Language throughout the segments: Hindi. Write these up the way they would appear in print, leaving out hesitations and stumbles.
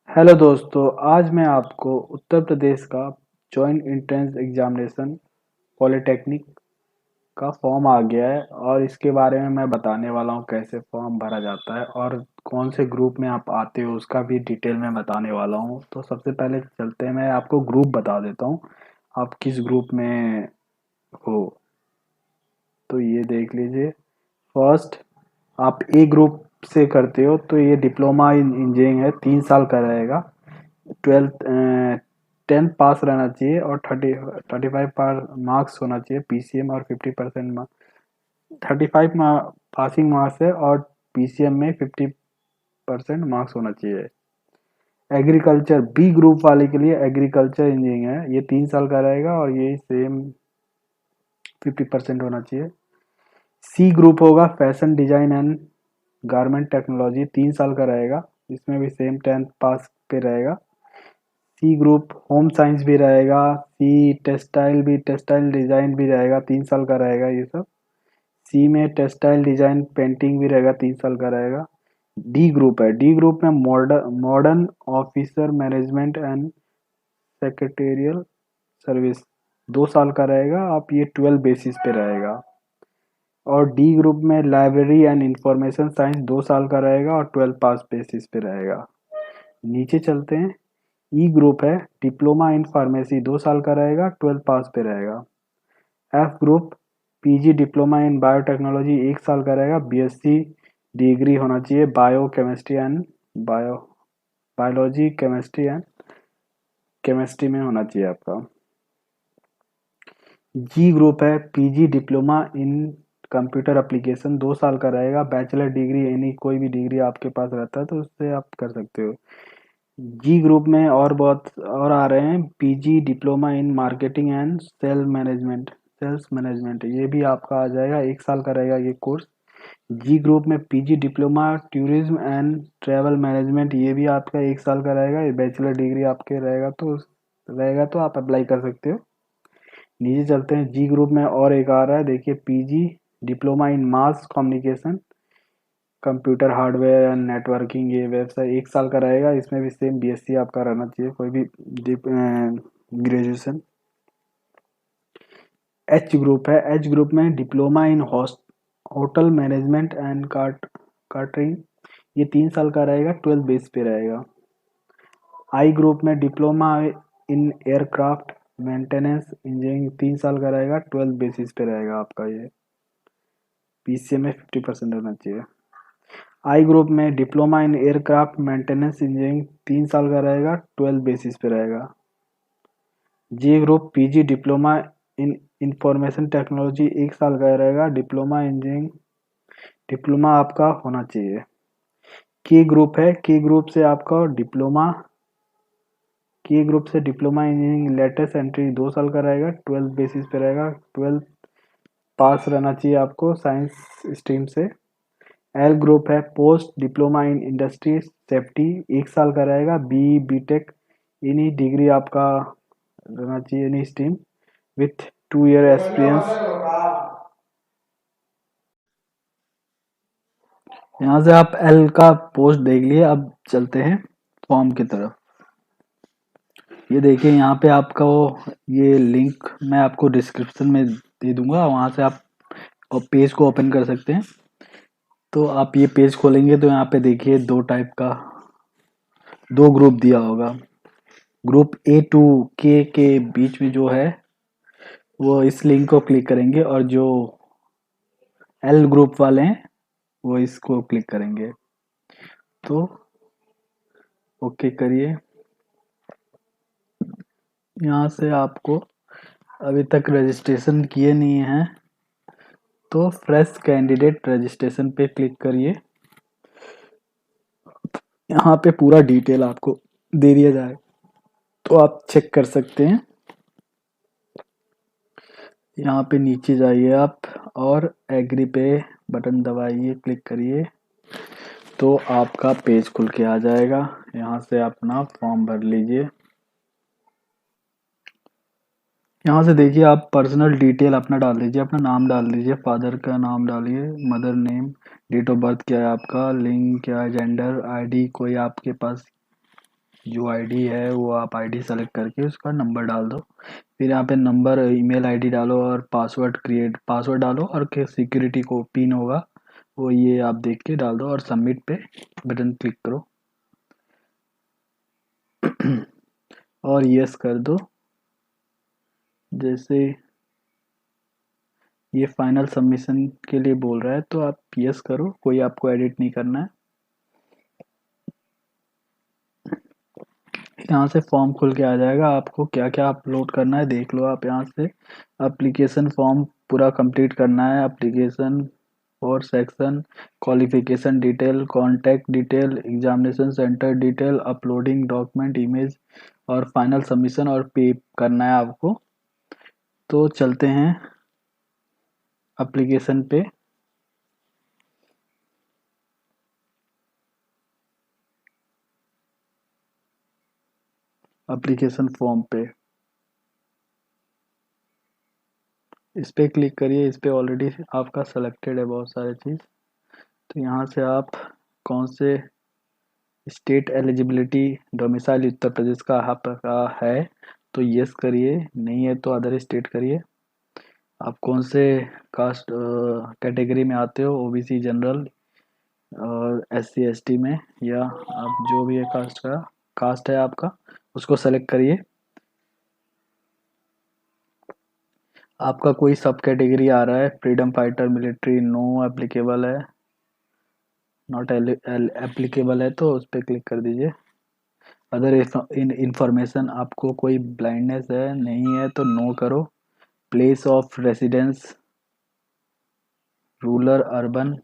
हेलो दोस्तों, आज मैं आपको उत्तर प्रदेश का जॉइंट एंट्रेंस एग्जामिनेशन पॉलिटेक्निक का फॉर्म आ गया है और इसके बारे में मैं बताने वाला हूँ कैसे फॉर्म भरा जाता है और कौन से ग्रुप में आप आते हो उसका भी डिटेल में बताने वाला हूँ। तो सबसे पहले चलते हैं, मैं आपको ग्रुप बता देता हूँ आप किस ग्रुप में हो। तो ये देख लीजिए। फर्स्ट, आप ए ग्रुप से करते हो तो ये डिप्लोमा इन इंजीनियरिंग है, 3 साल का रहेगा। 12th 10th पास रहना चाहिए और 35 पर मार्क्स होना चाहिए पीसीएम और 50% 35 पासिंग मार्क्स है और पीसीएम में 50% मार्क्स होना चाहिए। एग्रीकल्चर बी ग्रुप वाले के लिए एग्रीकल्चर इंजीनियरिंग है, ये 3 साल का रहेगा और ये सेम 50% होना चाहिए। सी ग्रुप होगा fashion design and garment technology, 3 साल का रहेगा, इसमें भी सेम 10th पास पे रहेगा। सी ग्रुप होम साइंस भी रहेगा, सी टेक्सटाइल डिजाइन भी रहेगा, 3 साल का रहेगा ये सब। सी में टेक्सटाइल डिजाइन पेंटिंग भी रहेगा, 3 साल का रहेगा। डी ग्रुप है, डी ग्रुप में modern modern officer management and secretarial service, 2 साल का रहेगा, आप ये 12 बेसिस पे रहेगा। और डी ग्रुप में लाइब्रेरी एंड इंफॉर्मेशन साइंस 2 साल का रहेगा और 12 पास बेसिस पे रहेगा। नीचे चलते हैं। ई ग्रुप है डिप्लोमा इन फार्मेसी, 2 साल का रहेगा, 12 पास पे रहेगा। एफ ग्रुप पीजी डिप्लोमा इन बायोटेक्नोलॉजी, 1 साल का रहेगा, बीएससी डिग्री होना चाहिए bio chemistry and bio biology chemistry and chemistry में होना चाहिए आपका। जी ग्रुप है पीजी डिप्लोमा इन कंप्यूटर एप्लीकेशन, 2 साल का रहेगा, बैचलर डिग्री यानी कोई भी डिग्री आपके पास रहता है तो उससे आप कर सकते हो। जी ग्रुप में और बहुत और आ रहे हैं, PG diploma in marketing and sales management, ये भी आपका आ जाएगा, 1 साल का रहेगा ये कोर्स। जी ग्रुप में PG diploma tourism and travel management, ये भी आपका 1 साल का रहेगा, ये बैचलर डिग्री आपके रहेगा तो आप अप्लाई कर सकते हो। नीचे चलते हैं। जी ग्रुप में और एक आ रहा है, देखिए, PG diploma in mass communication computer hardware and networking, ये वेबसाइट 1 साल का रहेगा, इसमें भी सेम बीएससी आपका रहना चाहिए, कोई भी ग्रेजुएशन। एच ग्रुप है, एच ग्रुप में diploma in hotel management and catering, ये 3 साल का रहेगा, 12 बेस पे रहेगा। आई ग्रुप में diploma in aircraft maintenance engineering, 3 साल का रहेगा, 12 बेसिस पे रहेगा आपका ये, पीसीएम में 50% होना चाहिए। आई ग्रुप में diploma in aircraft maintenance engineering, 3 साल का रहेगा, 12 बेसिस पे रहेगा। G group PG diploma in information technology, 1 साल का रहेगा, डिप्लोमा इंजीनियरिंग डिप्लोमा आपका होना चाहिए। के ग्रुप है, के ग्रुप से आपका डिप्लोमा के ग्रुप से डिप्लोमा इंजीनियरिंग लेटेस्ट एंट्री, 2 साल का रहेगा, 12 बेसिस पे रहेगा, 12 पास रहना चाहिए आपको साइंस स्ट्रीम से। एल ग्रुप है post diploma in industry safety, 1 साल का रहेगा, बीटेक इन्हीं डिग्री आपका रहना चाहिए इन्हीं स्ट्रीम विथ 2 ईयर एक्सपीरियंस। यहाँ से आप एल का पोस्ट देख लिए, अब चलते हैं फॉर्म की तरफ। ये देखिए, यहाँ पे आपका ये लिंक मैं आपको डिस्क्रिप्शन में दे दूंगा, वहां से आप पेज को ओपन कर सकते हैं। तो आप ये पेज खोलेंगे तो यहाँ पे देखिए दो टाइप का, दो ग्रुप दिया होगा। ग्रुप ए टू के बीच में जो है वो इस लिंक को क्लिक करेंगे और जो एल ग्रुप वाले हैं वो इसको क्लिक करेंगे। तो ओके करिए। यहाँ से आपको अभी तक रजिस्ट्रेशन किए नहीं है तो फ्रेश कैंडिडेट रजिस्ट्रेशन पे क्लिक करिए। यहाँ पे पूरा डिटेल आपको दे दिया जाए तो आप चेक कर सकते हैं। यहाँ पे नीचे जाइए आप और एग्री पे बटन दबाइए, क्लिक करिए तो आपका पेज खुल के आ जाएगा। यहाँ से अपना फॉर्म भर लीजिए। यहाँ से देखिए आप पर्सनल डिटेल अपना डाल दीजिए, अपना नाम डाल दीजिए, फादर का नाम डालिए, mother name, date of birth क्या है आपका, लिंग क्या है, जेंडर, आईडी कोई आपके पास जो आईडी है वो आप आईडी सेलेक्ट करके उसका नंबर डाल दो। फिर यहाँ पे नंबर, ईमेल आईडी डालो और पासवर्ड डालो और के सिक्योरिटी को पिन होगा वो ये आप देख के डाल दो और सबमिट पे बटन क्लिक करो और यस कर दो। जैसे ये फाइनल सबमिशन के लिए बोल रहा है तो आप यस करो, कोई आपको एडिट नहीं करना है। यहाँ से फॉर्म खुल के आ जाएगा, आपको क्या क्या अपलोड करना है देख लो आप यहाँ से। एप्लीकेशन फॉर्म पूरा कंप्लीट करना है, एप्लीकेशन और section, qualification detail, contact detail, examination centre detail, uploading document image और फाइनल सबमिशन और पे करना है आपको। तो चलते हैं एप्लीकेशन पे। एप्लीकेशन फॉर्म पे इस पे क्लिक करिए। इस पे ऑलरेडी आपका सेलेक्टेड है बहुत सारे चीज़। तो यहाँ से आप कौन से state eligibility, domicile Uttar Pradesh का आपका है तो यस करिए, नहीं है तो अदर स्टेट करिए। आप कौन से कास्ट कैटेगरी में आते हो, ओबीसी, जनरल और एससी एसटी में, या आप जो भी है कास्ट है आपका उसको सेलेक्ट करिए। आपका कोई सब कैटेगरी आ रहा है, freedom fighter, military, no applicable है, नॉट एप्लीकेबल है तो उस पर क्लिक कर दीजिए। अदर इंफॉर्मेशन, आपको कोई ब्लाइंडनेस है नहीं है तो नो करो। Place of residence, rural urban,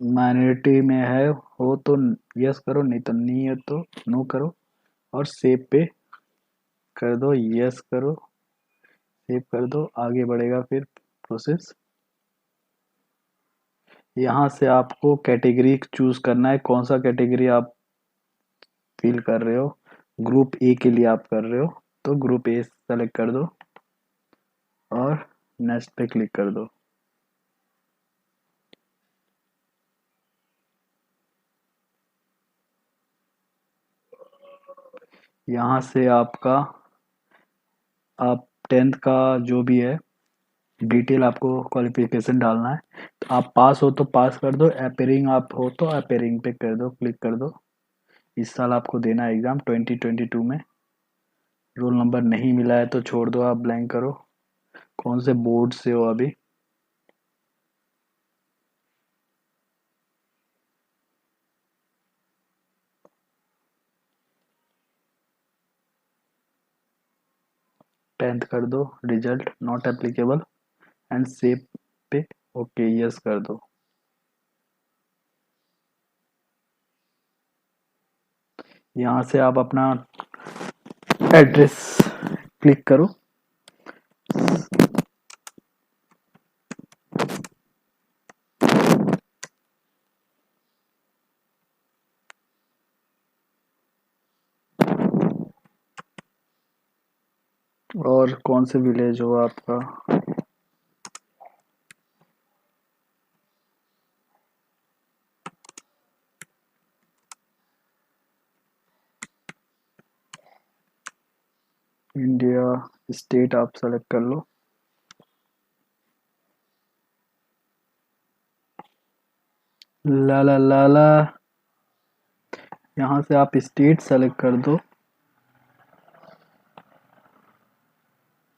minority में है हो तो यस करो, नहीं तो नहीं है तो नो करो और सेव पे कर दो। यस करो, सेव कर दो, आगे बढ़ेगा फिर प्रोसेस। यहाँ से आपको कैटेगरी चूज करना है, कौन सा कैटेगरी आप फिल कर रहे हो। ग्रुप ए के लिए आप कर रहे हो तो ग्रुप ए सेलेक्ट कर दो और नेक्स्ट पे क्लिक कर दो। यहाँ से आपका आप 10th का जो भी है डिटेल आपको क्वालिफिकेशन डालना है। तो आप पास हो तो पास कर दो, अपेयरिंग आप हो तो अपेयरिंग पे कर दो, क्लिक कर दो। इस साल आपको देना है एग्ज़ाम 2022 में। रोल नंबर नहीं मिला है तो छोड़ दो, आप ब्लैंक करो। कौन से बोर्ड से हो अभी। 10th कर दो, result not applicable and save पे ओके यस कर दो। यहाँ से आप अपना एड्रेस क्लिक करो और कौन से विलेज हो आपका। इंडिया, स्टेट आप सेलेक्ट कर लो। ला ला ला ला, यहाँ से आप स्टेट सेलेक्ट कर दो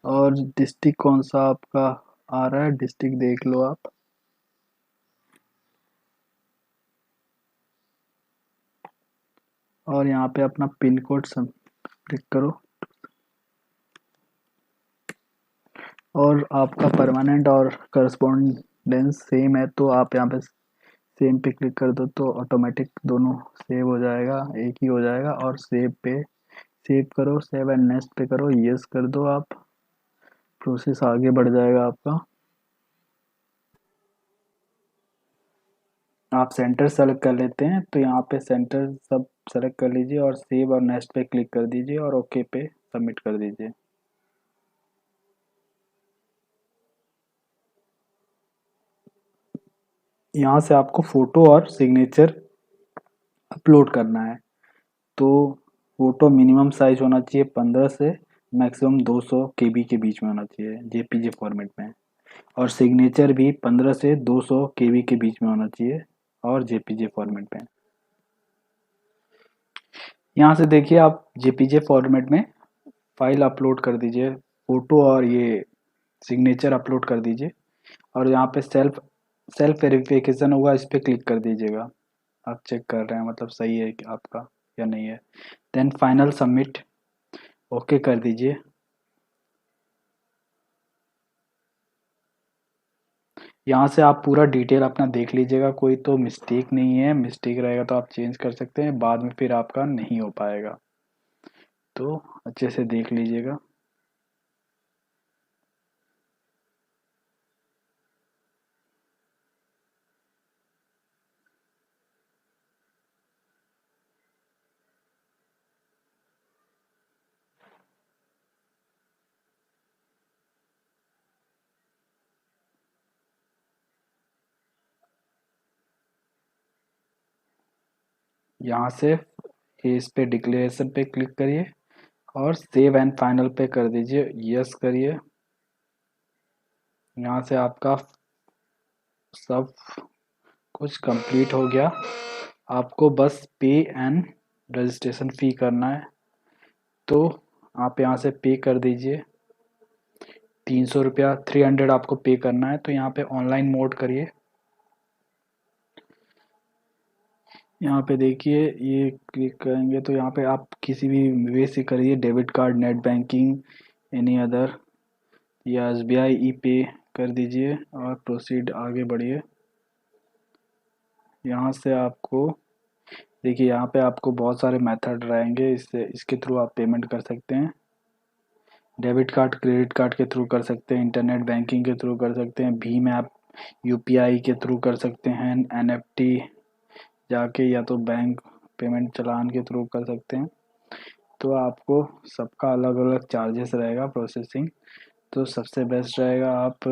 और डिस्ट्रिक्ट कौन सा आपका आ रहा है डिस्ट्रिक्ट देख लो आप। और यहाँ पे अपना पिन कोड सब क्लिक करो और आपका परमानेंट और करस्पॉन्डेंस सेम है तो आप यहाँ पे सेम पे क्लिक कर दो तो ऑटोमेटिक दोनों सेव हो जाएगा, एक ही हो जाएगा। और सेव पे सेव करो, सेव एंड नेक्स्ट पे करो, यस कर दो आप। प्रोसेस आगे बढ़ जाएगा आपका। आप सेंटर सेलेक्ट कर लेते हैं तो यहाँ पे सेंटर सब सेलेक्ट कर लीजिए और सेव और नेक्स्ट पे क्लिक कर दीजिए और ओके पे सबमिट कर दीजिए। यहाँ से आपको फ़ोटो और सिग्नेचर अपलोड करना है। तो फ़ोटो मिनिमम साइज़ होना चाहिए 15 से मैक्सिमम 200 केबी के बीच में होना चाहिए जेपीजी फॉर्मेट में। और सिग्नेचर भी 15 से 200 केबी के बीच में होना चाहिए और जेपीजी फॉर्मेट में। यहाँ से देखिए आप जेपीजे फॉर्मेट में फाइल अपलोड कर दीजिए, फ़ोटो और ये सिग्नेचर अपलोड कर दीजिए और यहाँ पे सेल्फ सेल्फ वेरिफिकेशन होगा, इस पे क्लिक कर दीजिएगा। आप चेक कर रहे हैं मतलब सही है कि आपका या नहीं है। देन फाइनल सबमिट ओके कर दीजिए। यहाँ से आप पूरा डिटेल अपना देख लीजिएगा, कोई तो मिस्टेक नहीं है, मिस्टेक रहेगा तो आप चेंज कर सकते हैं, बाद में फिर आपका नहीं हो पाएगा, तो अच्छे से देख लीजिएगा। यहाँ से इस पे डिक्लेरेशन पे क्लिक करिए और सेव एंड फाइनल पे कर दीजिए, यस करिए। यहाँ से आपका सब कुछ कंप्लीट हो गया, आपको बस पे एंड रजिस्ट्रेशन फ़ी करना है, तो आप यहाँ से पे कर दीजिए। 300 रुपया 300 आपको पे करना है, तो यहाँ पे ऑनलाइन मोड करिए। यहाँ पे देखिए ये क्लिक करेंगे तो यहाँ पे आप किसी भी वे से करिए, debit card, net banking, any other, या एसबीआई ई पे कर दीजिए और प्रोसीड आगे बढ़िए। यहाँ से आपको देखिए यहाँ पे आपको बहुत सारे मेथड रहेंगे, इससे इसके थ्रू आप पेमेंट कर सकते हैं। डेबिट कार्ड, क्रेडिट कार्ड के थ्रू कर सकते हैं, इंटरनेट बैंकिंग के थ्रू कर सकते हैं, भीम ऐप यूपीआई के थ्रू कर सकते हैं, एनएफटी जाके, या तो बैंक पेमेंट चलान के थ्रू कर सकते हैं। तो आपको सबका अलग अलग चार्जेस रहेगा प्रोसेसिंग। तो सबसे बेस्ट रहेगा आप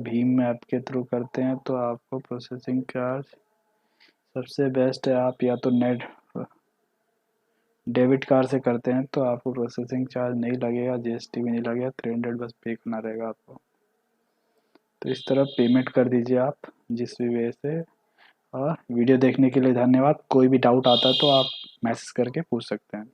भीम ऐप के थ्रू करते हैं तो आपको प्रोसेसिंग चार्ज सबसे बेस्ट है। आप या तो नेट डेबिट कार्ड से करते हैं तो आपको प्रोसेसिंग चार्ज नहीं लगेगा, जीएसटी भी नहीं लगेगा, 300 बस पे करना रहेगा आपको। तो इस तरह पेमेंट कर दीजिए आप जिस भी वे से। और वीडियो देखने के लिए धन्यवाद। कोई भी डाउट आता है तो आप मैसेज करके पूछ सकते हैं।